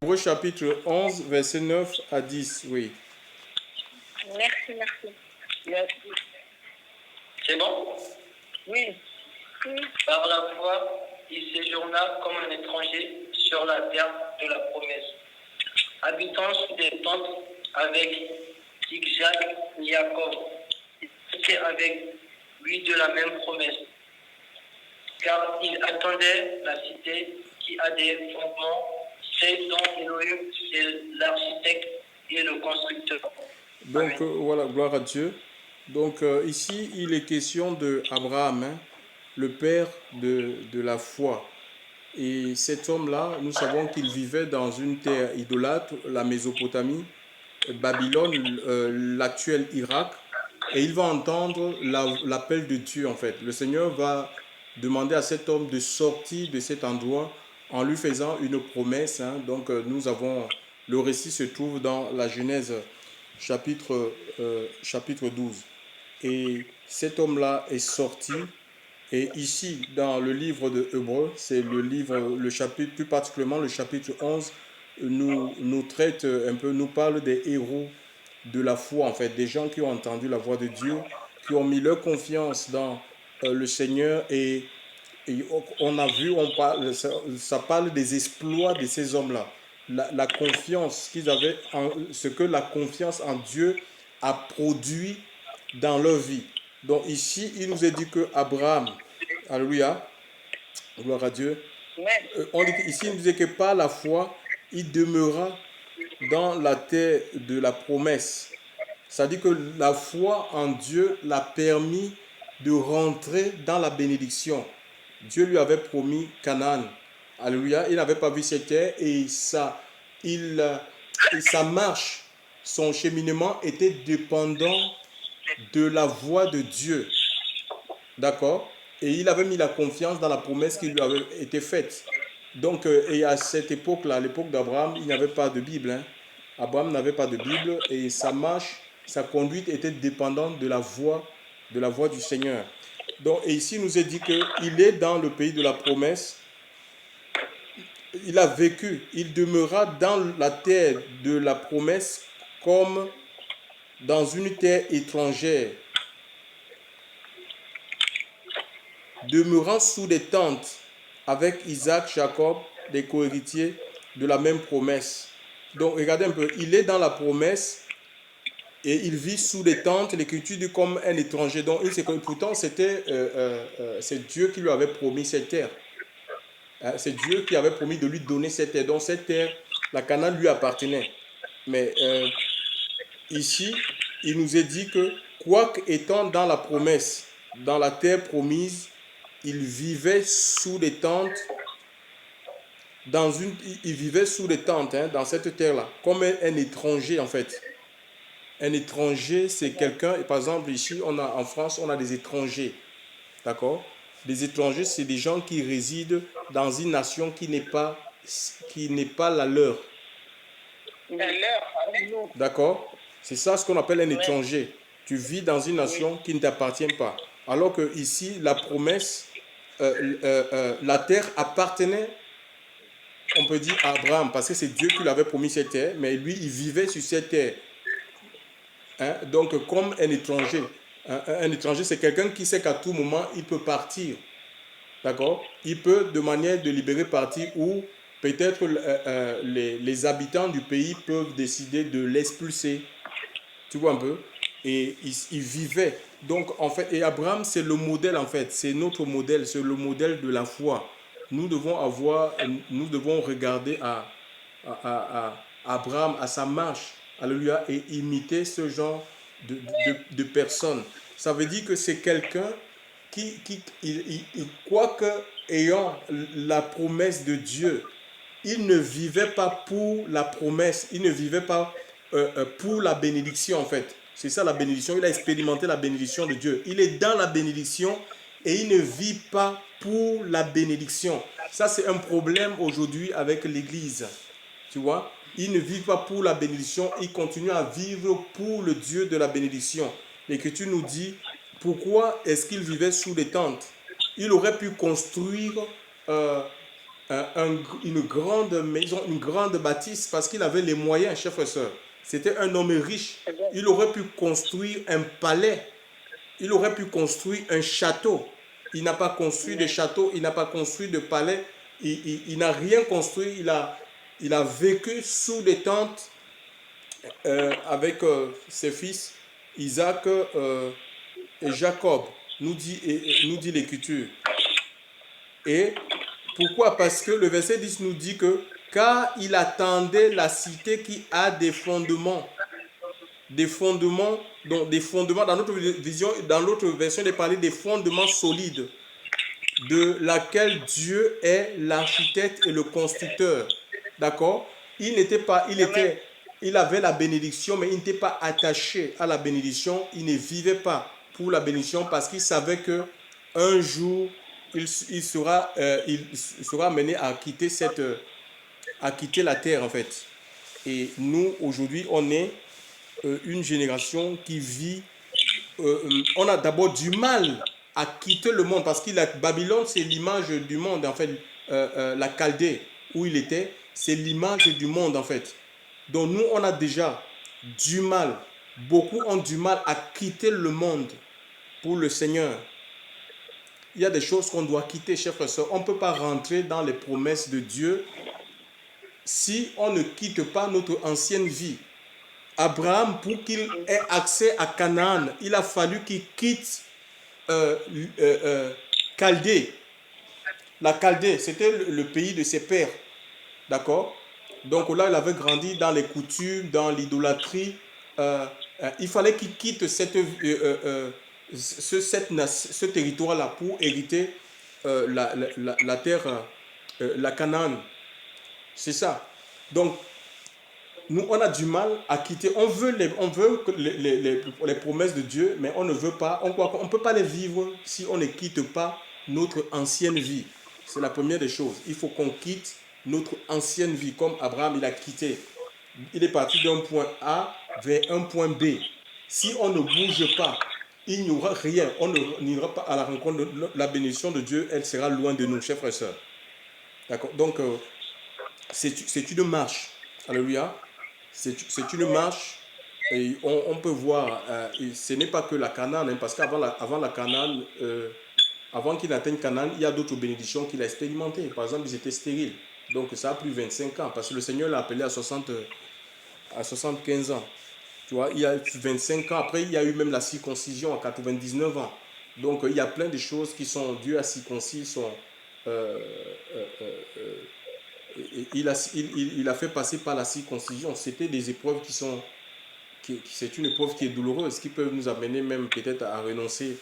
Hébreux chapitre 11, verset 9 à 10, oui. Merci. C'est bon? Oui. Par la foi, il séjourna comme un étranger sur la terre de la promesse, habitant sous des tentes avec Isaac et Jacob. C'était avec lui de la même promesse, car il attendait la cité qui a des fondements, celle dont Elohim est l'architecte et le constructeur. Donc voilà, gloire à Dieu. Donc ici, il est question de Abraham, hein, le père de la foi. Et cet homme-là, nous savons qu'il vivait dans une terre idolâtre, la Mésopotamie, Babylone, l'actuel Irak. Et il va entendre l'appel de Dieu, en fait. Le Seigneur va demander à cet homme de sortir de cet endroit en lui faisant une promesse, hein. Donc nous avons, le récit se trouve dans la Genèse chapitre 12. Et cet homme-là est sorti. Et ici, dans le livre de Hébreux, c'est le livre, le chapitre, plus particulièrement le chapitre 11, nous traite un peu, nous parle des héros de la foi, en fait, des gens qui ont entendu la voix de Dieu, qui ont mis leur confiance dans le Seigneur. Et on a vu, ça parle des exploits de ces hommes-là. La confiance qu'ils avaient, ce que la confiance en Dieu a produit dans leur vie. Donc ici, il nous est dit que Abraham, alléluia, gloire à Dieu, ici il nous dit que par la foi, il demeura dans la terre de la promesse. C'est-à-dire que la foi en Dieu l'a permis de rentrer dans la bénédiction. Dieu lui avait promis Canaan. Alléluia. Il n'avait pas vu cette terre et sa marche, son cheminement était dépendant de la voix de Dieu. D'accord? Et il avait mis la confiance dans la promesse qui lui avait été faite. Donc, et à cette époque-là, à l'époque d'Abraham, il n'y avait pas de Bible, hein. Abraham n'avait pas de Bible et sa marche, sa conduite était dépendante de la voix du Seigneur. Donc, et ici, il nous est dit qu'il est dans le pays de la promesse. Il a vécu, il demeura dans la terre de la promesse comme dans une terre étrangère, demeurant sous des tentes avec Isaac, Jacob, des cohéritiers de la même promesse. Donc, regardez un peu, il est dans la promesse et il vit sous des tentes, l'écriture dit comme un étranger. Donc, il sait que pourtant, c'est Dieu qui lui avait promis cette terre. C'est Dieu qui avait promis de lui donner cette terre. Donc, cette terre, la Canaan lui appartenait. Mais ici, il nous est dit que, quoique étant dans la promesse, dans la terre promise, il vivait sous des tentes, il vivait sous des tentes, hein, dans cette terre-là, comme un étranger en fait. Un étranger, c'est quelqu'un, par exemple ici, en France, on a des étrangers, d'accord? Les étrangers, c'est des gens qui résident dans une nation qui n'est pas la leur. D'accord? C'est ça ce qu'on appelle un étranger. Tu vis dans une nation qui ne t'appartient pas. Alors que ici, la promesse, la terre appartenait, on peut dire, à Abraham, parce que c'est Dieu qui lui avait promis cette terre, mais lui, il vivait sur cette terre. Hein? Donc, comme un étranger. Un étranger, c'est quelqu'un qui sait qu'à tout moment, il peut partir. D'accord? Il peut, de manière délibérée, partir ou peut-être les habitants du pays peuvent décider de l'expulser. Tu vois un peu? Et il vivait. Donc, en fait, et Abraham, c'est le modèle, en fait. C'est notre modèle, c'est le modèle de la foi. Nous devons regarder à Abraham, à sa marche, alléluia, et imiter ce genre de personnes. Ça veut dire que c'est quelqu'un quoique ayant la promesse de Dieu, il ne vivait pas pour la promesse, il ne vivait pas pour la bénédiction en fait. C'est ça la bénédiction, il a expérimenté la bénédiction de Dieu. Il est dans la bénédiction et il ne vit pas pour la bénédiction. Ça c'est un problème aujourd'hui avec l'Église. Tu vois, il ne vit pas pour la bénédiction, il continue à vivre pour le Dieu de la bénédiction. L'Écriture nous dit, pourquoi est-ce qu'il vivait sous les tentes? Il aurait pu construire une grande maison, une grande bâtisse, parce qu'il avait les moyens, chers frères et sœurs. C'était un homme riche. Il aurait pu construire un palais. Il aurait pu construire un château. Il n'a pas construit de château, il n'a pas construit de palais. Il n'a rien construit. Il a vécu sous des tentes avec ses fils, Isaac et Jacob, nous dit l'Écriture. Et pourquoi? Parce que le verset 10 nous dit que car il attendait la cité qui a des fondements. Des fondements, donc des fondements, dans notre vision, dans l'autre version, il est parlé des fondements solides, de laquelle Dieu est l'architecte et le constructeur. D'accord? Il avait la bénédiction, mais il n'était pas attaché à la bénédiction. Il ne vivait pas pour la bénédiction parce qu'il savait que un jour, il sera amené à quitter la terre, en fait. Et nous, aujourd'hui, on est une génération qui vit. On a d'abord du mal à quitter le monde parce que Babylone, c'est l'image du monde, en fait. La Chaldée, où il était, c'est l'image du monde, en fait. Donc nous, on a déjà du mal, beaucoup ont du mal à quitter le monde pour le Seigneur. Il y a des choses qu'on doit quitter, chers frères et sœurs. On ne peut pas rentrer dans les promesses de Dieu si on ne quitte pas notre ancienne vie. Abraham, pour qu'il ait accès à Canaan, il a fallu qu'il quitte Chaldée. La Chaldée, c'était le pays de ses pères. D'accord? Donc là, il avait grandi dans les coutumes, dans l'idolâtrie. Il fallait qu'il quitte ce territoire-là pour hériter la terre, la Canaan. C'est ça. Donc, nous, on a du mal à quitter. On veut les promesses de Dieu, mais on ne veut pas. On ne peut pas les vivre si on ne quitte pas notre ancienne vie. C'est la première des choses. Il faut qu'on quitte notre ancienne vie, comme Abraham, il a quitté. Il est parti d'un point A vers un point B. Si on ne bouge pas, il n'y aura rien. On n'ira pas à la rencontre de la bénédiction de Dieu. Elle sera loin de nous, chers frères et sœurs. D'accord? Donc, c'est une marche. Alléluia. C'est une marche. Et on peut voir, ce n'est pas que la Canaan, hein, parce qu'avant la Canaan, avant qu'il n'atteigne Canaan, il y a d'autres bénédictions qu'il a expérimentées. Par exemple, ils étaient stériles. Donc ça a pris 25 ans, parce que le Seigneur l'a appelé à 75 ans. Tu vois, il y a 25 ans. Après, il y a eu même la circoncision à 99 ans. Donc il y a plein de choses qui sont dues à circoncis. Il a fait passer par la circoncision. C'était des épreuves c'est une épreuve qui est douloureuse, qui peut nous amener même peut-être à renoncer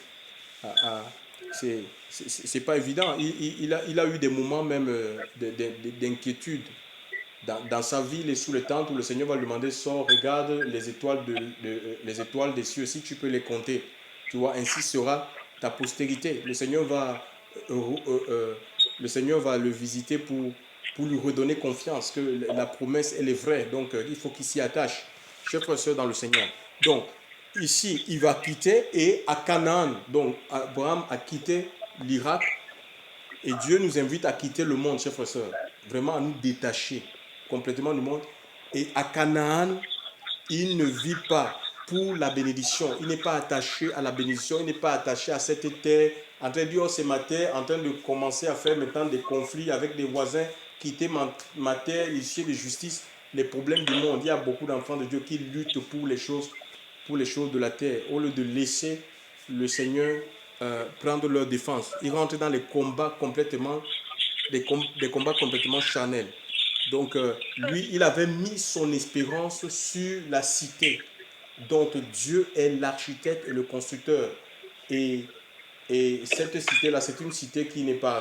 c'est pas évident. Il a eu des moments même d'inquiétude. Dans sa vie, il est sous le tente où le Seigneur va lui demander, sors, regarde les étoiles des cieux, si tu peux les compter. Tu vois, ainsi sera ta postérité. Le Seigneur va le visiter pour lui redonner confiance, que la promesse, elle est vraie. Donc, il faut qu'il s'y attache. Chers frères et sœurs dans le Seigneur. Donc, ici, il va quitter et à Canaan, donc Abraham a quitté l'Irak et Dieu nous invite à quitter le monde, chers frères et sœurs, vraiment à nous détacher complètement du monde. Et à Canaan, il ne vit pas pour la bénédiction, il n'est pas attaché à la bénédiction, il n'est pas attaché à cette terre, en train de dire, oh, c'est ma terre, en train de commencer à faire maintenant des conflits avec des voisins, quitter ma terre, ici de justice, les problèmes du monde. Il y a beaucoup d'enfants de Dieu qui luttent pour les choses de la terre, au lieu de laisser le Seigneur prendre leur défense. Ils rentrent dans les combats complètement, des combats complètement charnels. Donc, lui, il avait mis son espérance sur la cité, dont Dieu est l'architecte et le constructeur. Et cette cité-là, c'est une cité qui n'est pas...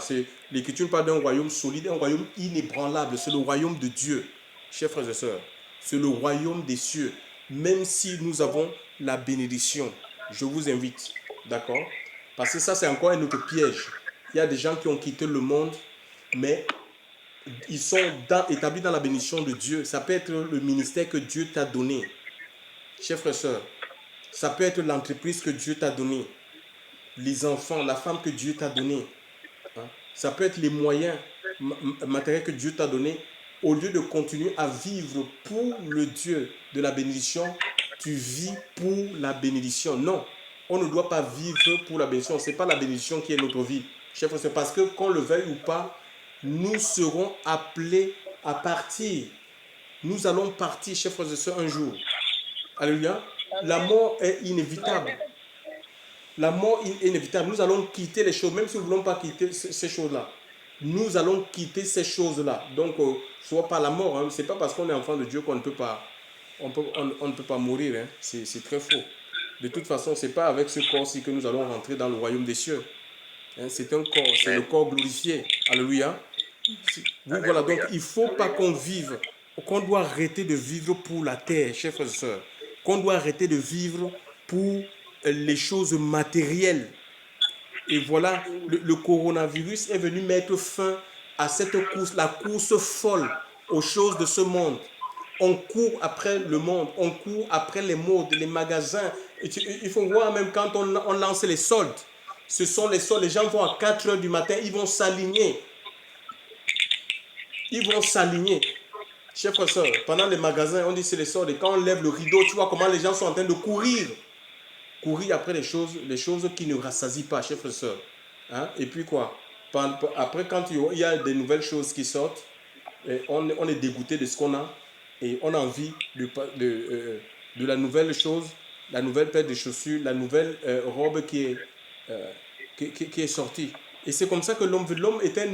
L'Écriture parle d'un royaume solide, un royaume inébranlable. C'est le royaume de Dieu, chers frères et sœurs. C'est le royaume des cieux. Même si nous avons la bénédiction, je vous invite, d'accord? Parce que ça, c'est encore un autre piège. Il y a des gens qui ont quitté le monde, mais ils sont établis dans la bénédiction de Dieu. Ça peut être le ministère que Dieu t'a donné, chers frères et sœurs. Ça peut être l'entreprise que Dieu t'a donnée, les enfants, la femme que Dieu t'a donnée. Ça peut être les moyens matériel que Dieu t'a donné, au lieu de continuer à vivre pour le Dieu de la bénédiction, tu vis pour la bénédiction. Non, on ne doit pas vivre pour la bénédiction. Ce n'est pas la bénédiction qui est notre vie. Chef, c'est parce que qu'on le veuille ou pas, nous serons appelés à partir. Nous allons partir, chers frères et sœurs, un jour. Alléluia. La mort est inévitable. La mort est inévitable. Nous allons quitter les choses, même si nous ne voulons pas quitter ces choses-là. Nous allons quitter ces choses-là. Donc, soit par la mort. Hein. Ce n'est pas parce qu'on est enfant de Dieu qu'on ne peut pas, on ne peut pas mourir. Hein. C'est très faux. De toute façon, ce n'est pas avec ce corps-ci que nous allons rentrer dans le royaume des cieux. Hein. C'est un corps, c'est le corps glorifié. Alléluia. Voilà, donc il ne faut pas qu'on vive, qu'on doit arrêter de vivre pour la terre, chers frères et sœurs. Qu'on doit arrêter de vivre pour les choses matérielles. Et voilà, le coronavirus est venu mettre fin à cette course, la course folle aux choses de ce monde. On court après le monde, on court après les modes, les magasins. Il faut voir même quand on lance les soldes. Ce sont les soldes, les gens vont à 4 heures du matin, ils vont s'aligner. Ils vont s'aligner. Chers frères et sœurs, pendant les magasins, on dit c'est les soldes. Et quand on lève le rideau, tu vois comment les gens sont en train de courir. Courir après les choses qui ne rassasient pas, chers frères et sœurs. Hein? Et puis quoi? Après, quand il y a des nouvelles choses qui sortent, on est dégoûté de ce qu'on a. Et on a envie de la nouvelle chose, la nouvelle paire de chaussures, la nouvelle robe qui est sortie. Et c'est comme ça que l'homme est un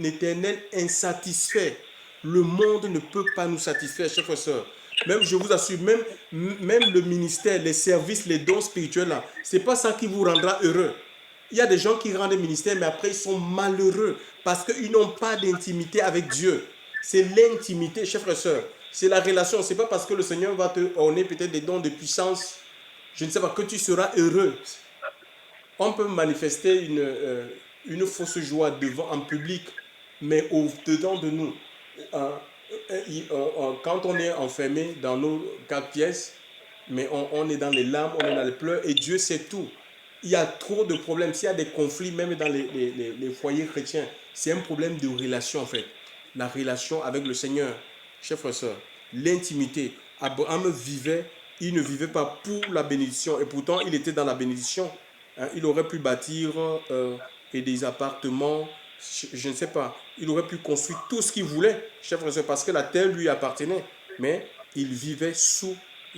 éternel insatisfait. Le monde ne peut pas nous satisfaire, chers frères et sœurs. Même, je vous assure, même le ministère, les services, les dons spirituels, là, ce n'est pas ça qui vous rendra heureux. Il y a des gens qui rendent le ministère, mais après, ils sont malheureux parce qu'ils n'ont pas d'intimité avec Dieu. C'est l'intimité, chers frères et sœurs. C'est la relation. Ce n'est pas parce que le Seigneur va te donner peut-être des dons de puissance, je ne sais pas, que tu seras heureux. On peut manifester une fausse joie devant en public, mais au-dedans de nous, quand on est enfermé dans nos 4 pièces, mais on est dans les larmes, on est dans les pleurs, et Dieu sait tout. Il y a trop de problèmes. S'il y a des conflits, même dans les foyers chrétiens, c'est un problème de relation en fait. La relation avec le Seigneur, chers frères et sœurs, l'intimité. Abraham vivait, il ne vivait pas pour la bénédiction, et pourtant il était dans la bénédiction. Hein, il aurait pu bâtir des appartements, je ne sais pas. Il aurait pu construire tout ce qu'il voulait, chers frères et sœurs, parce que la terre lui appartenait. Mais il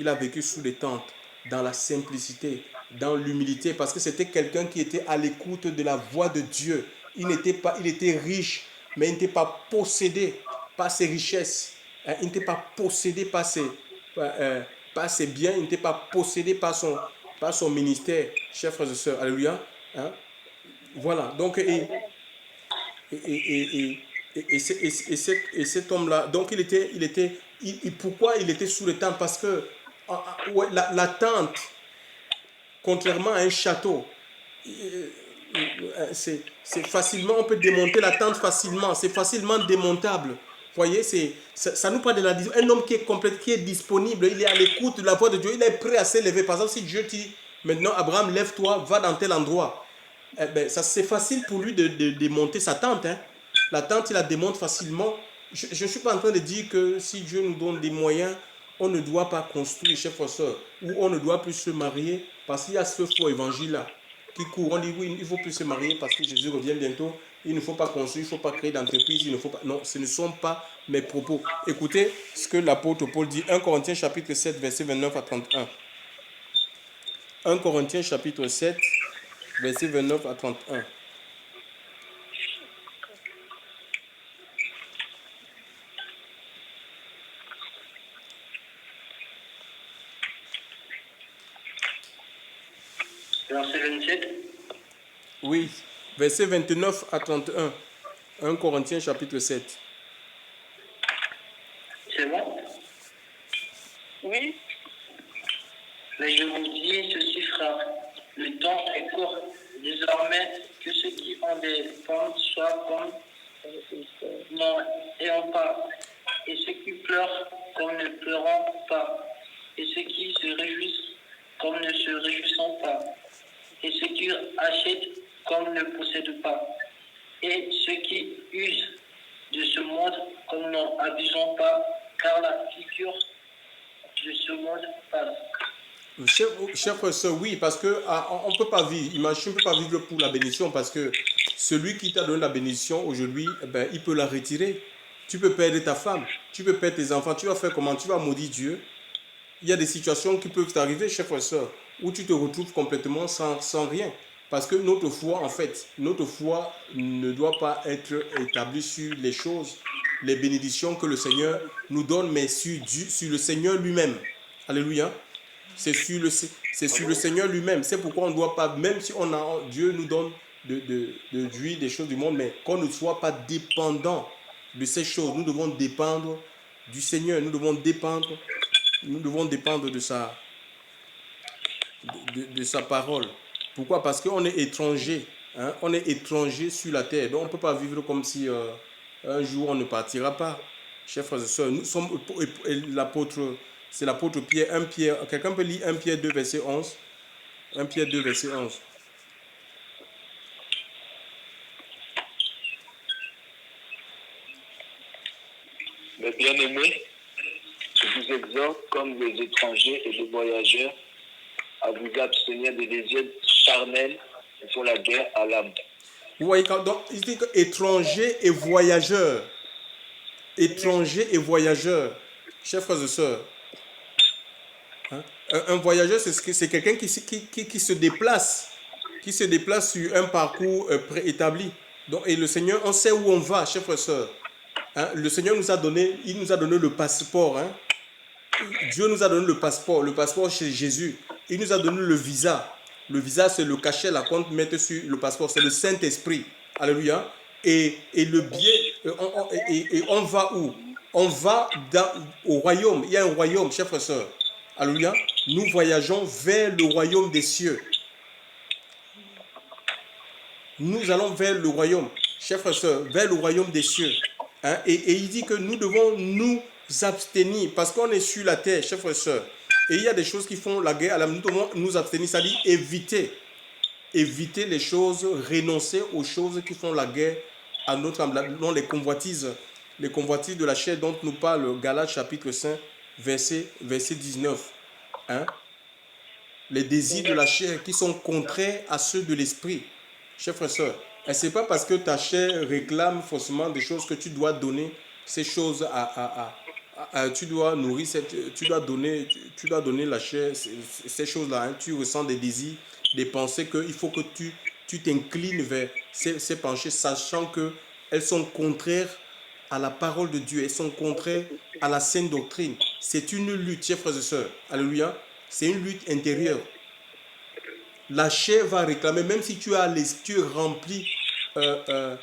a vécu sous les tentes, dans la simplicité, dans l'humilité, parce que c'était quelqu'un qui était à l'écoute de la voix de Dieu. Il était riche, mais il n'était pas possédé par ses richesses. Hein, il n'était pas possédé par ses biens, il n'était pas possédé par son ministère, chers frères et sœurs. Alléluia. Hein? Voilà. Donc, et cet homme-là, donc pourquoi il était sous le tente? Parce que ouais, la tente, contrairement à un château, c'est facilement, on peut démonter la tente facilement, c'est facilement démontable. Vous voyez, ça nous parle de un homme qui est complet, qui est disponible, il est à l'écoute de la voix de Dieu, il est prêt à s'élever. Par exemple, si Dieu dit maintenant, Abraham, lève-toi, va dans tel endroit, eh ben, c'est facile pour lui de démonter sa tente. Hein. La tente, il la démonte facilement. Je ne suis pas en train de dire que si Dieu nous donne des moyens, on ne doit pas construire, chers frères et sœurs, ou on ne doit plus se marier, parce qu'il y a ce faux évangile-là qui court. On dit oui, il ne faut plus se marier parce que Jésus revient bientôt. Il ne faut pas construire, il ne faut pas créer d'entreprise, il ne faut pas... Non, ce ne sont pas mes propos. Écoutez ce que l'apôtre Paul dit, 1 Corinthiens chapitre 7, verset 29 à 31. 1 Corinthiens chapitre 7, verset 29 à 31. Verset 27. Oui, verset 29 à 31. 1 Corinthiens chapitre 7. C'est bon? Oui. Mais je vous dis ceci, frère, le temps est court. Désormais, que ceux qui ont des femmes soient comme n'ayant pas, et ceux qui pleurent comme ne pleurant pas, et ceux qui se réjouissent comme ne se réjouissant pas, et ceux qui achètent comme ne possèdent pas, et ceux qui usent de ce monde comme n'en abusons pas, car la figure de ce monde passe. Chers frères et sœurs, oui, parce que on ne peut pas vivre, imagine, on ne peut pas vivre pour la bénédiction, parce que celui qui t'a donné la bénédiction aujourd'hui, eh ben, il peut la retirer. Tu peux perdre ta femme, tu peux perdre tes enfants, tu vas faire comment? Tu vas maudire Dieu. Il y a des situations qui peuvent t'arriver, chers frères et sœurs, où tu te retrouves complètement sans rien. Parce que notre foi, en fait, notre foi ne doit pas être établie sur les choses, les bénédictions que le Seigneur nous donne, mais sur le Seigneur lui-même. Alléluia. C'est sur le Seigneur lui-même. C'est pourquoi on ne doit pas, même si Dieu nous donne de jouir des choses du monde, mais qu'on ne soit pas dépendant de ces choses. Nous devons dépendre du Seigneur. Nous devons dépendre de sa parole. Pourquoi? Parce qu'on est étranger. Hein? On est étranger sur la terre. Donc on ne peut pas vivre comme si un jour on ne partira pas. Chers frères et sœurs, nous sommes c'est l'apôtre Pierre. Quelqu'un peut lire 1 Pierre 2, verset 11. 1 Pierre 2, verset 11. Mes bien-aimés, je vous exhorte comme des étrangers et des voyageurs à vous abstenir des désirs charnels qui font la guerre à l'âme. Vous voyez, donc, il dit que étrangers et voyageurs. Étrangers et voyageurs. Chers frères et sœurs, hein, un voyageur, c'est quelqu'un qui se déplace. Qui se déplace sur un parcours préétabli. Donc, et le Seigneur, on sait où on va, chers frères et sœurs. Hein, le Seigneur nous a donné le passeport. Hein. Dieu nous a donné le passeport chez Jésus. Il nous a donné le visa. Le visa, c'est le cachet là qu'on met sur le passeport. C'est le Saint-Esprit. Alléluia. Et le billet, et on va où? On va au royaume. Il y a un royaume, chers frères et sœurs. Alléluia. Nous voyageons vers le royaume des cieux. Nous allons vers le royaume, chers frères et sœurs, vers le royaume des cieux. Hein? Et il dit que nous devons nous abstenir parce qu'on est sur la terre, chers frères et sœurs. Et il y a des choses qui font la guerre à l'âme. Nous devons nous abstenir, c'est-à-dire éviter les choses, renoncer aux choses qui font la guerre à notre âme, non, les convoitises de la chair dont nous parle Galates chapitre 5, verset 19. Hein? Les désirs de la chair qui sont contraires à ceux de l'esprit. Chers frères et sœurs, et ce n'est pas parce que ta chair réclame forcément des choses que tu dois donner ces choses tu dois nourrir, tu dois donner la chair, ces choses-là. Hein. Tu ressens des désirs, des pensées qu'il faut que tu t'inclines vers ces pensées, sachant qu'elles sont contraires à la parole de Dieu, elles sont contraires à la sainte doctrine. C'est une lutte, chers frères et sœurs. Alléluia. C'est une lutte intérieure. La chair va réclamer, même si tu es rempli, même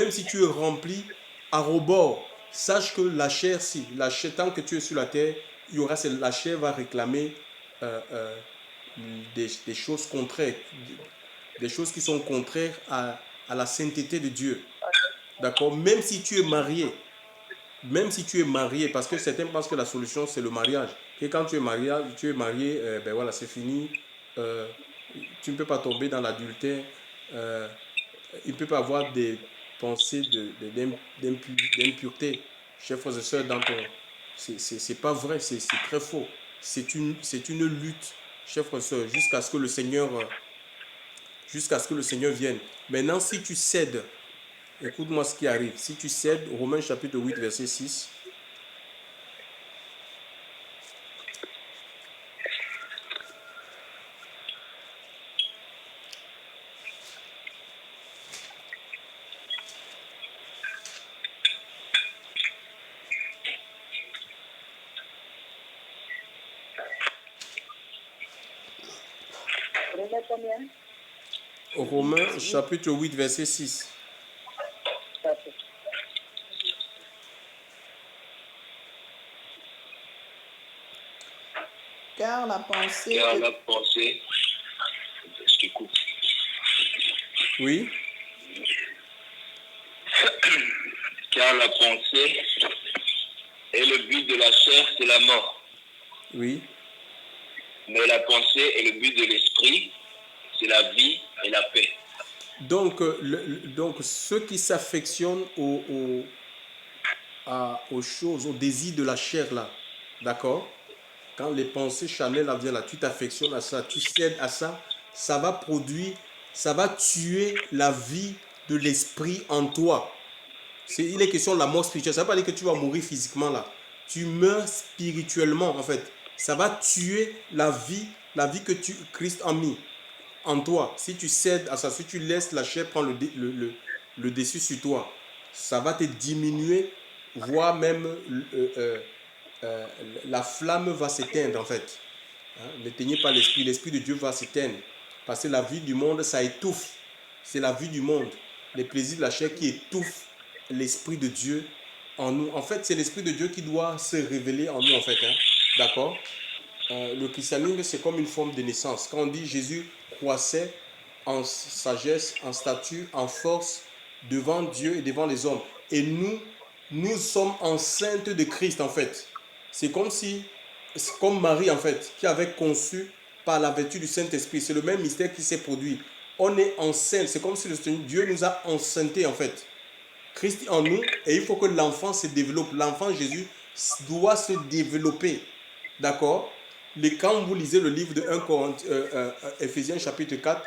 si tu es rempli à rebord, sache que la chair, tant que tu es sur la terre, la chair va réclamer des choses contraires, des choses qui sont contraires à la sainteté de Dieu. D'accord? Même si tu es marié, parce que certains pensent que la solution c'est le mariage. Et quand tu es marié, ben voilà, c'est fini. Tu ne peux pas tomber dans l'adultère. Il ne peut pas avoir des pensées d'impureté. Chers frères et sœurs, c'est pas vrai, c'est très faux. C'est une lutte, chers frères et sœurs, jusqu'à ce que le Seigneur vienne. Maintenant, si tu cèdes, écoute-moi ce qui arrive. Si tu cèdes, Romains chapitre 8, verset 6. Romains chapitre 8, verset 6. Car la pensée... Je t'écoute. Oui. Car la pensée et le but de la chair, c'est la mort. Oui. Mais la pensée et le but de l'esprit, c'est la vie et la paix. Donc ceux qui s'affectionnent aux choses, aux désirs de la chair, là, d'accord? Quand les pensées charnelles là, viennent là, tu t'affectionnes à ça, tu cèdes à ça, ça va produire, ça va tuer la vie de l'esprit en toi. Il est question de la mort spirituelle. Ça ne veut pas dire que tu vas mourir physiquement là. Tu meurs spirituellement en fait. Ça va tuer la vie que Christ a mis en toi. Si tu cèdes à ça, si tu laisses la chair prendre le dessus sur toi, ça va te diminuer, voire même euh, la flamme va s'éteindre en fait. Hein? N'éteignez pas l'esprit, l'esprit de Dieu va s'éteindre. Parce que la vie du monde, ça étouffe. C'est la vie du monde, les plaisirs de la chair qui étouffent l'esprit de Dieu en nous. En fait, c'est l'esprit de Dieu qui doit se révéler en nous en fait. Hein? D'accord. Le christianisme, c'est comme une forme de naissance. Quand on dit Jésus croissait en sagesse, en stature, en force devant Dieu et devant les hommes. Et nous sommes enceintes de Christ en fait. C'est comme si, c'est comme Marie en fait, qui avait conçu par la vertu du Saint-Esprit. C'est le même mystère qui s'est produit. On est enceinte, c'est comme si le Seigneur, Dieu nous a enceintés en fait. Christ en nous, et il faut que l'enfant se développe. L'enfant Jésus doit se développer. D'accord? Quand vous lisez le livre de 1 Corinthiens, Ephésiens chapitre 4,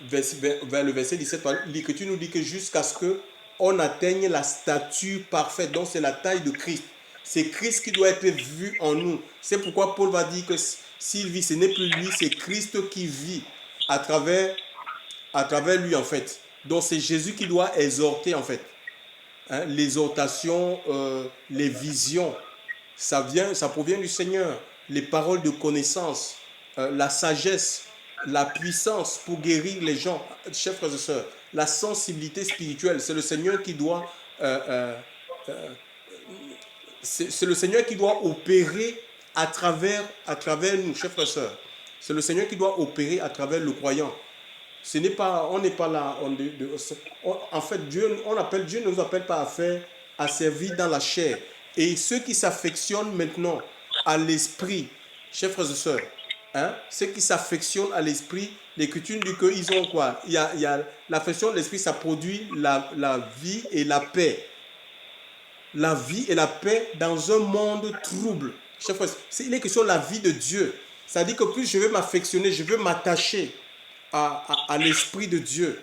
vers le verset 17, l'Écriture nous dit que jusqu'à ce qu'on atteigne la stature parfaite, donc c'est la taille de Christ. C'est Christ qui doit être vu en nous. C'est pourquoi Paul va dire que s'il vit, ce n'est plus lui, c'est Christ qui vit à travers lui en fait. Donc c'est Jésus qui doit exhorter en fait. Hein, l'exhortation, les visions, ça provient du Seigneur. Les paroles de connaissance, la sagesse, la puissance pour guérir les gens, chers frères et sœurs, la sensibilité spirituelle, c'est le Seigneur qui doit, c'est le Seigneur qui doit opérer à travers nous, chers frères et sœurs. C'est le Seigneur qui doit opérer à travers le croyant. On n'est pas là. En fait, Dieu ne nous appelle pas à servir dans la chair. Et ceux qui s'affectionnent maintenant à l'esprit, chers frères et sœurs, hein, ceux qui s'affectionnent à l'esprit, l'Écriture dit qu'ils ont quoi? Il y a l'affection de l'esprit, ça produit la vie et la paix. La vie et la paix dans un monde trouble. Chers frères, il est question de la vie de Dieu. Ça dit que plus je veux m'affectionner, je veux m'attacher à l'Esprit de Dieu.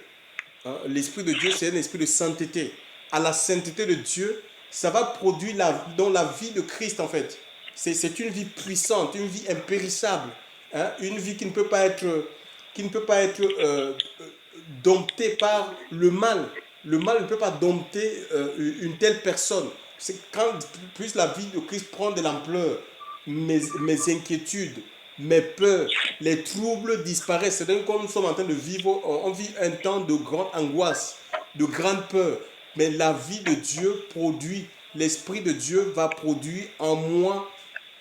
Hein, l'Esprit de Dieu, c'est un esprit de sainteté. À la sainteté de Dieu, ça va produire dans la vie de Christ, en fait. C'est une vie puissante, une vie impérissable. Hein, une vie qui ne peut pas être, domptée par le mal. Le mal ne peut pas dompter une telle personne. C'est quand plus la vie de Christ prend de l'ampleur, mes inquiétudes, mes peurs, les troubles disparaissent. C'est comme nous sommes en train de vivre, on vit un temps de grande angoisse, de grande peur. Mais la vie de Dieu produit, l'Esprit de Dieu va produire en moi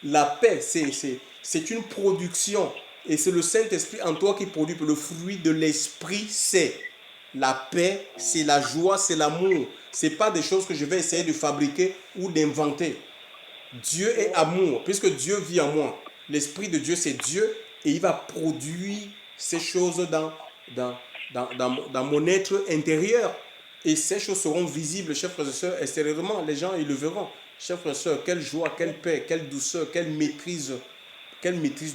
la paix. C'est une production. Et c'est le Saint-Esprit en toi qui produit. Le fruit de l'Esprit, c'est la paix, c'est la joie, c'est l'amour. Ce n'est pas des choses que je vais essayer de fabriquer ou d'inventer. Dieu est amour, puisque Dieu vit en moi. L'Esprit de Dieu, c'est Dieu, et il va produire ces choses dans mon être intérieur. Et ces choses seront visibles, chers frères et sœurs, extérieurement. Les gens, ils le verront. Chers frères et sœurs, quelle joie, quelle paix, quelle douceur, quelle maîtrise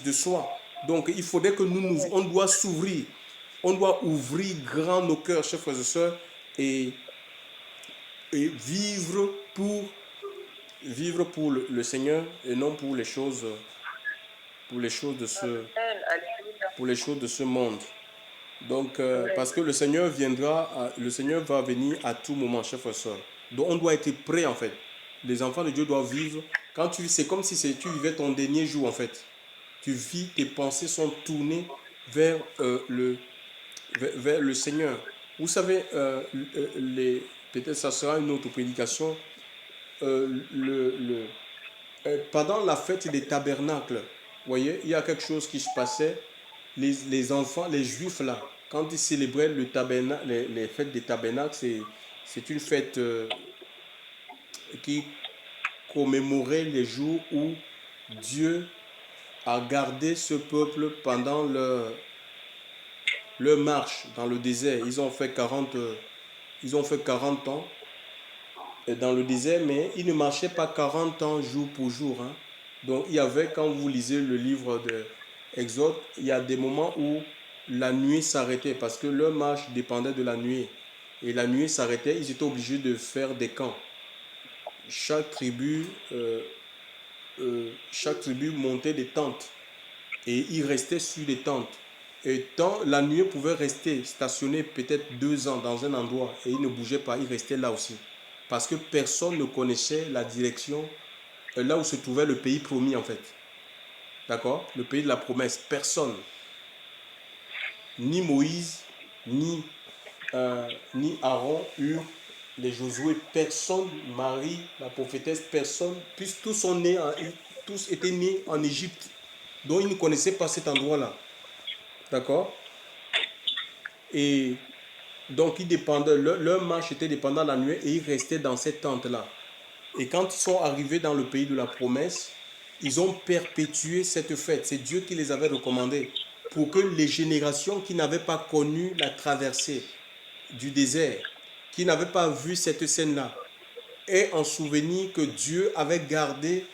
de soi. Donc, il faudrait que on doit s'ouvrir. On doit ouvrir grand nos cœurs, chers frères et sœurs, et vivre pour le Seigneur et non pour les choses de ce monde. Donc parce que le Seigneur va venir à tout moment, chers frères et sœurs. Donc on doit être prêt en fait. Les enfants de Dieu doivent vivre. C'est comme si tu vivais ton dernier jour en fait. Tu vis, tes pensées sont tournées vers le Seigneur. Vous savez, peut-être ça sera une autre prédication. Pendant la fête des tabernacles, vous voyez, il y a quelque chose qui se passait. Les enfants, les juifs là, quand ils célébraient les fêtes des tabernacles, c'est une fête qui commémorait les jours où Dieu a gardé ce peuple pendant leur marche dans le désert. Ils ont fait 40 ans dans le désert, mais ils ne marchaient pas 40 ans jour pour jour. Hein. Donc il y avait, quand vous lisez le livre de Exode, il y a des moments où la nuit s'arrêtait parce que leur marche dépendait de la nuit. Et la nuit s'arrêtait, ils étaient obligés de faire des camps. Chaque tribu, montait des tentes et ils restaient sur les tentes. Et tant la nuit pouvait rester stationné peut-être 2 ans dans un endroit et ils ne bougeaient pas, ils restaient là aussi. Parce que personne ne connaissait la direction là où se trouvait le pays promis en fait. D'accord? Le pays de la promesse. Personne. Ni Moïse, ni Aaron, Hur, les Josué, personne, Marie, la prophétesse, personne, puisque tous étaient nés en Égypte. Donc ils ne connaissaient pas cet endroit-là. D'accord? Et donc ils dépendaient, leur marche était dépendant de la nuit et ils restaient dans cette tente-là. Et quand ils sont arrivés dans le pays de la promesse, ils ont perpétué cette fête. C'est Dieu qui les avait recommandés pour que les générations qui n'avaient pas connu la traversée du désert, qui n'avaient pas vu cette scène-là, aient en souvenir que Dieu avait gardé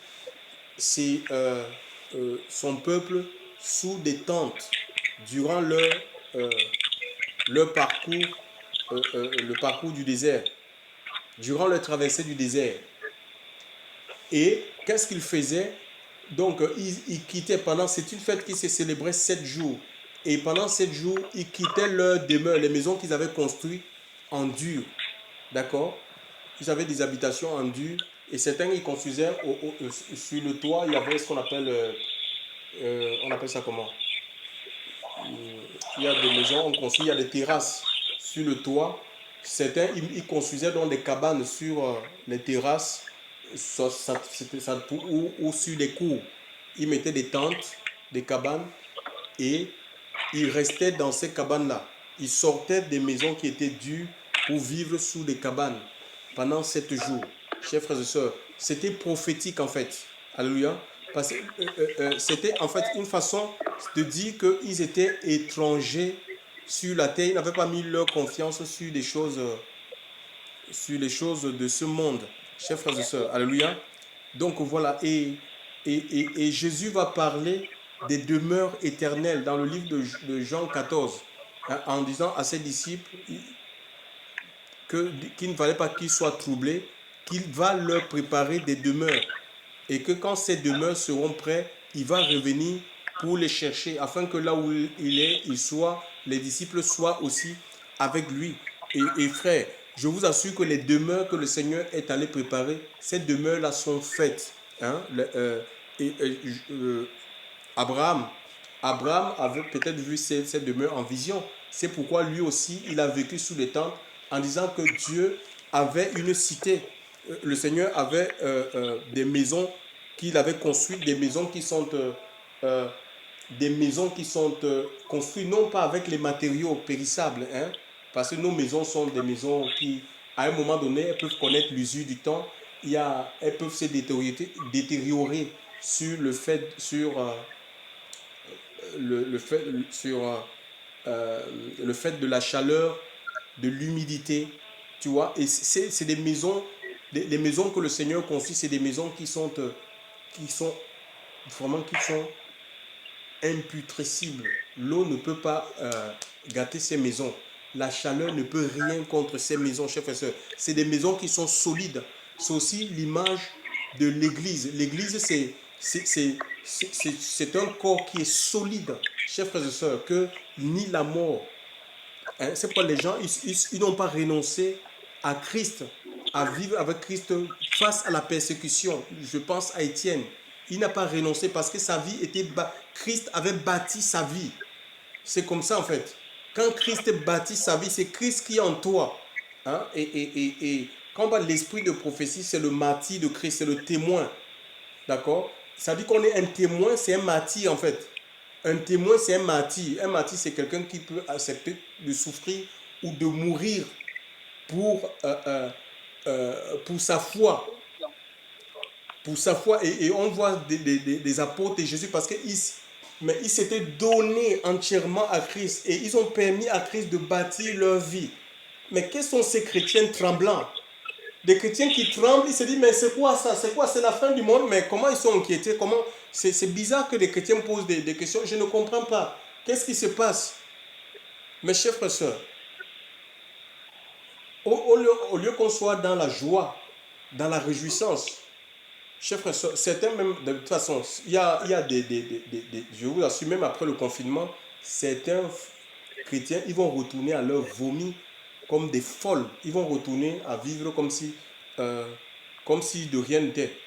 son peuple sous des tentes durant leur parcours, le parcours du désert, durant leur traversée du désert. Et qu'est-ce qu'ils faisaient? Donc, ils quittaient c'est une fête qui se célébrait 7 jours. Et pendant 7 jours, ils quittaient leur demeure, les maisons qu'ils avaient construites en dur. D'accord? Ils avaient des habitations en dur. Et certains, ils construisaient sur le toit, il y avait ce qu'on appelle, on appelle ça comment? Il y a des maisons, on construit, il y a des terrasses sur le toit. Certains, ils construisaient dans des cabanes sur les terrasses ou sur les cours. Ils mettaient des tentes, des cabanes et ils restaient dans ces cabanes-là. Ils sortaient des maisons qui étaient dures pour vivre sous des cabanes pendant 7 jours. Chers frères et sœurs, c'était prophétique en fait. Alléluia. Parce que c'était en fait une façon de dire qu'ils étaient étrangers sur la terre. Ils n'avaient pas mis leur confiance sur les choses de ce monde. Chers frères et sœurs, alléluia. Donc voilà, et Jésus va parler des demeures éternelles dans le livre de Jean 14, hein, en disant à ses disciples qu'il ne fallait pas qu'ils soient troublés, qu'il va leur préparer des demeures et que quand ces demeures seront prêtes, il va revenir pour les chercher afin que là où il est, les disciples soient aussi avec lui. Et frères, je vous assure que les demeures que le Seigneur est allé préparer, ces demeures-là sont faites. Hein? Abraham avait peut-être vu ces demeures en vision. C'est pourquoi lui aussi, il a vécu sous les tentes en disant que Dieu avait une cité. Le Seigneur avait des maisons qu'il avait construites, des maisons qui sont construites non pas avec les matériaux périssables, hein, parce que nos maisons sont des maisons qui, à un moment donné, elles peuvent connaître l'usure du temps, elles peuvent se détériorer sur le fait de la chaleur, de l'humidité, tu vois. Et c'est des maisons, les maisons que le Seigneur construit, c'est des maisons qui sont imputrescibles. L'eau ne peut pas gâter ces maisons. La chaleur ne peut rien contre ces maisons, chers frères et sœurs. C'est des maisons qui sont solides. C'est aussi l'image de l'Église. L'Église, c'est un corps qui est solide, chers frères et sœurs, que ni la mort. Hein, c'est pourquoi les gens, ils n'ont pas renoncé à Christ, à vivre avec Christ face à la persécution. Je pense à Étienne. Il n'a pas renoncé parce que sa vie était... Christ avait bâti sa vie. C'est comme ça en fait. Quand Christ bâtit sa vie, c'est Christ qui est en toi. Hein? Et quand on parle de l'esprit de prophétie, c'est le martyr de Christ, c'est le témoin. D'accord? Ça dit qu'on est un témoin, c'est un martyr en fait. Un témoin, c'est un martyr. Un martyr, c'est quelqu'un qui peut accepter de souffrir ou de mourir pour sa foi. Pour sa foi. Et on voit des apôtres de Jésus parce qu'ils mais ils s'étaient donnés entièrement à Christ et ils ont permis à Christ de bâtir leur vie. Mais quels sont ces chrétiens tremblants? Des chrétiens qui tremblent, ils se disent, mais c'est quoi ça? C'est quoi? C'est la fin du monde? Mais comment ils sont inquiétés? Comment? C'est bizarre que les chrétiens posent des questions. Je ne comprends pas. Qu'est-ce qui se passe? Mes chers frères et sœurs, au lieu qu'on soit dans la joie, dans la réjouissance, chers frères et sœurs, certains même, de toute façon, il y a je vous assure, même après le confinement, certains chrétiens, ils vont retourner à leur vomi comme des folles. Ils vont retourner à vivre comme si de rien n'était.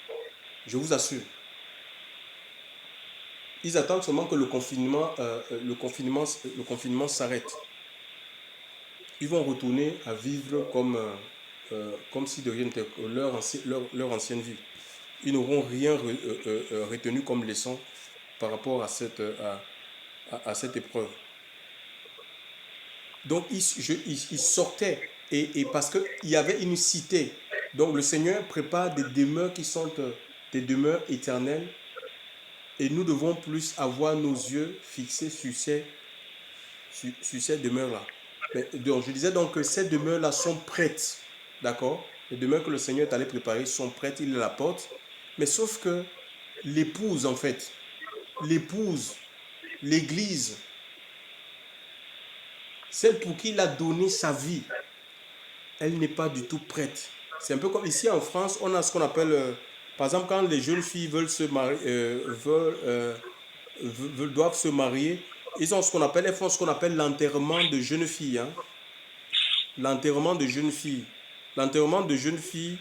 Je vous assure. Ils attendent seulement que le confinement s'arrête. Ils vont retourner à vivre comme si de rien n'était, leur ancienne vie. Ils n'auront rien retenu comme leçon par rapport à cette épreuve. Donc, ils sortaient, et parce qu'il y avait une cité. Donc, le Seigneur prépare des demeures qui sont des demeures éternelles. Et nous devons plus avoir nos yeux fixés sur ces demeures-là. Donc, je disais donc que ces demeures-là sont prêtes. D'accord? Les demeures que le Seigneur est allé préparer sont prêtes, il les apporte. Mais sauf que l'épouse, en fait, l'épouse, l'église, celle pour qui il a donné sa vie, elle n'est pas du tout prête. C'est un peu comme ici en France, on a ce qu'on appelle, par exemple, quand les jeunes filles veulent se marier, doivent se marier, elles font ce qu'on appelle l'enterrement de jeunes filles. Hein? L'enterrement de jeunes filles. L'enterrement de jeunes filles,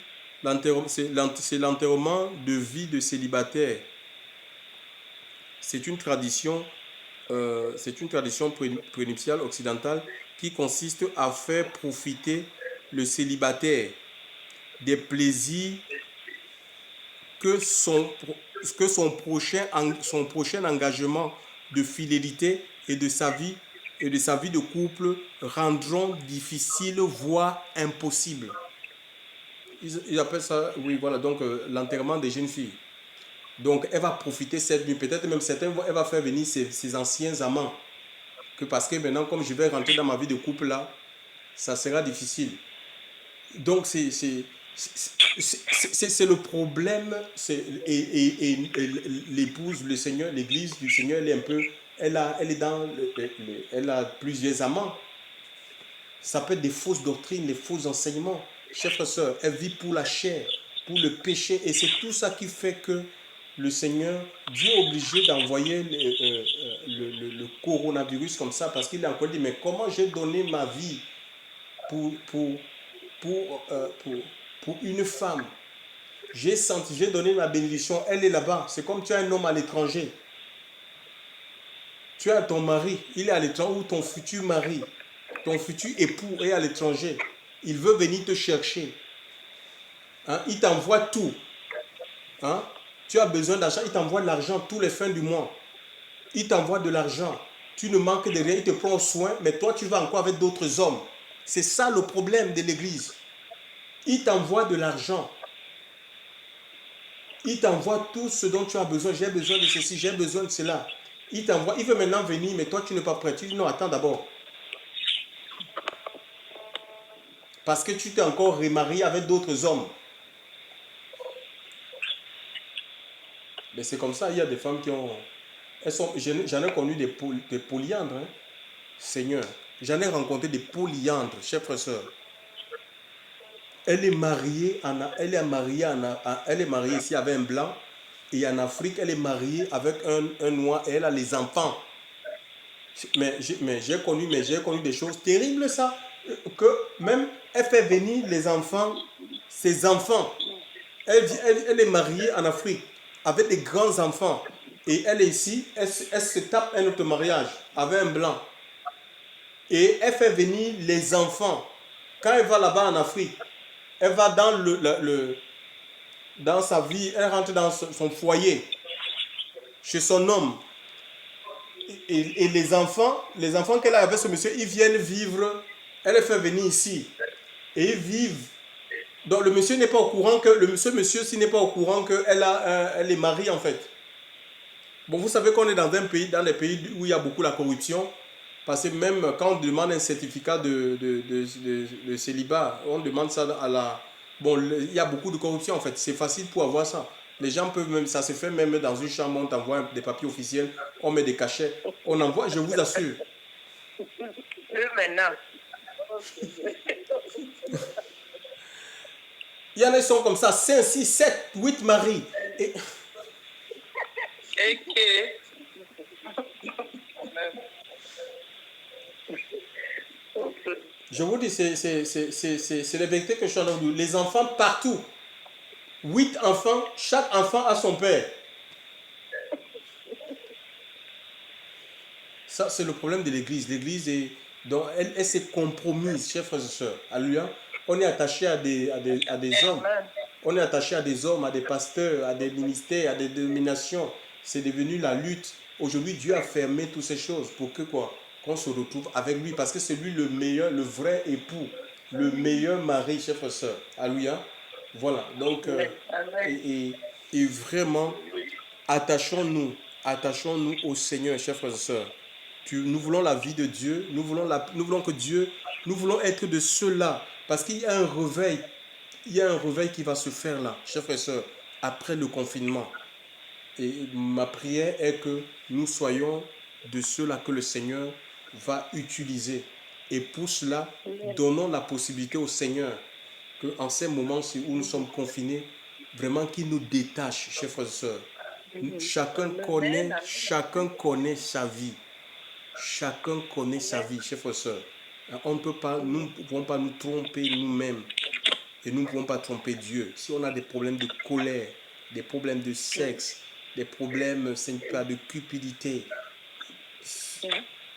c'est l'enterrement de vie de célibataire. C'est une tradition prénuptiale occidentale qui consiste à faire profiter le célibataire des plaisirs que son prochain engagement de fidélité et de sa vie de couple rendront difficile, voire impossible. Ils appellent ça, oui, voilà, donc l'enterrement des jeunes filles. Donc, elle va profiter cette nuit. Peut-être même elle va faire venir ses anciens amants. Parce que maintenant, comme je vais rentrer dans ma vie de couple là, ça sera difficile. Donc, c'est le problème. Et l'épouse, le Seigneur, l'église du Seigneur, elle a plusieurs amants. Ça peut être des fausses doctrines, des faux enseignements. Chers frères et sœurs, elle vit pour la chair, pour le péché. Et c'est tout ça qui fait que le Seigneur, Dieu est obligé d'envoyer le coronavirus comme ça, parce qu'il a encore dit, mais comment j'ai donné ma vie pour une femme? J'ai donné ma bénédiction, elle est là-bas. C'est comme tu as un homme à l'étranger. Tu as ton mari, il est à l'étranger, ou ton futur mari, ton futur époux est à l'étranger. Il veut venir te chercher. Hein? Il t'envoie tout. Hein? Tu as besoin d'argent, il t'envoie de l'argent tous les fins du mois. Il t'envoie de l'argent. Tu ne manques de rien, il te prend soin, mais toi, tu vas encore avec d'autres hommes. C'est ça le problème de l'église. Il t'envoie de l'argent. Il t'envoie tout ce dont tu as besoin. J'ai besoin de ceci, j'ai besoin de cela. Il t'envoie, il veut maintenant venir, mais toi, tu n'es pas prêt. Tu dis non, attends d'abord. Parce que tu t'es encore remarié avec d'autres hommes. Mais c'est comme ça, il y a des femmes qui ont... J'en ai connu des polyandres. Hein? Seigneur, j'en ai rencontré des polyandres, chers frères et sœurs. Elle est mariée ici avec un blanc. Et en Afrique, elle est mariée avec un noir. Et elle a les enfants. Mais j'ai connu des choses terribles, ça. Que même, elle fait venir les enfants, ses enfants. Elle est mariée en Afrique avec des grands enfants. Et elle est ici, elle se tape un autre mariage avec un blanc. Et elle fait venir les enfants. Quand elle va là-bas en Afrique, elle va dans sa vie, elle rentre dans son foyer, chez son homme. Et les enfants qu'elle a avec ce monsieur, ils viennent vivre, elle les fait venir ici. Et ils vivent. Donc le monsieur n'est pas au courant ce monsieur-ci n'est pas au courant qu'elle est mariée en fait. Bon, vous savez qu'on est dans un pays, dans des pays où il y a beaucoup la corruption, parce que même quand on demande un certificat de célibat, on demande ça à la... Bon, il y a beaucoup de corruption en fait, c'est facile pour avoir ça. Les gens peuvent même, ça se fait même dans une chambre, on t'envoie des papiers officiels, on met des cachets, on envoie, je vous assure. Eux maintenant. Il y en a qui sont comme ça, 5, 6, 7, 8 maris. Et... Ok. Je vous dis, c'est la vérité que je suis en train de vous dire. Les enfants partout. 8 enfants, chaque enfant a son père. Ça, c'est le problème de l'Église. L'Église, donc, elle s'est compromise, chers frères et sœurs. Alléluia. On est attaché à des hommes. On est attaché à des hommes, à des pasteurs, à des ministères, à des dénominations. C'est devenu la lutte. Aujourd'hui, Dieu a fermé toutes ces choses pour que quoi? Qu'on se retrouve avec lui. Parce que c'est lui le meilleur, le vrai époux. Le meilleur mari, chers frères et sœurs. Alléluia. Voilà. Donc, et vraiment, attachons-nous au Seigneur, chers frères et sœurs. Nous voulons la vie de Dieu, nous voulons que Dieu, nous voulons être de ceux-là. Parce qu'il y a un réveil, qui va se faire là, chers frères et sœurs, après le confinement. Et ma prière est que nous soyons de ceux-là que le Seigneur va utiliser. Et pour cela, donnons la possibilité au Seigneur qu'en ces moments où nous sommes confinés, vraiment qu'il nous détache, chers frères et sœurs. Chacun connaît sa vie. Chacun connaît sa vie, chers frères et sœurs. Nous ne pouvons pas nous tromper nous-mêmes. Et nous ne pouvons pas tromper Dieu. Si on a des problèmes de colère, des problèmes de sexe, des problèmes, de cupidité,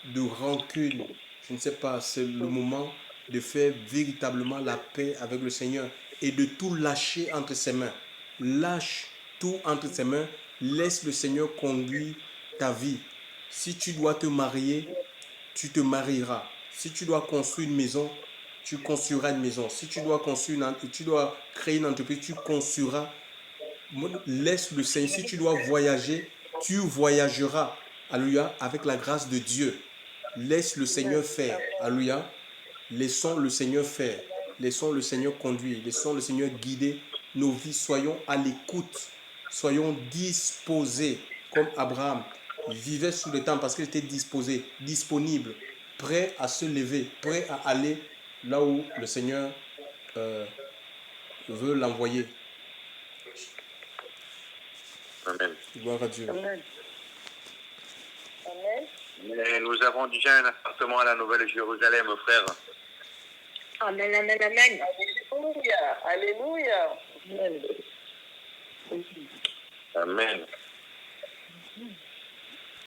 de rancune, je ne sais pas, c'est le moment de faire véritablement la paix avec le Seigneur et de tout lâcher entre ses mains. Lâche tout entre ses mains. Laisse le Seigneur conduire ta vie. Si tu dois te marier, tu te marieras. Si tu dois construire une maison, tu construiras une maison. Si tu dois créer une entreprise, tu construiras. Laisse le Seigneur. Si tu dois voyager, tu voyageras. Alléluia, avec la grâce de Dieu. Laisse le Seigneur faire. Alléluia. Laissons le Seigneur faire. Laissons le Seigneur conduire. Laissons le Seigneur guider nos vies. Soyons à l'écoute. Soyons disposés comme Abraham. Il vivait sous le temps parce qu'il était disposé, disponible, prêt à se lever, prêt à aller là où le Seigneur veut l'envoyer. Amen. Gloire à Dieu. Amen. Mais nous avons déjà un appartement à la Nouvelle-Jérusalem, frère. Amen, amen, amen. Alléluia, alléluia. Amen.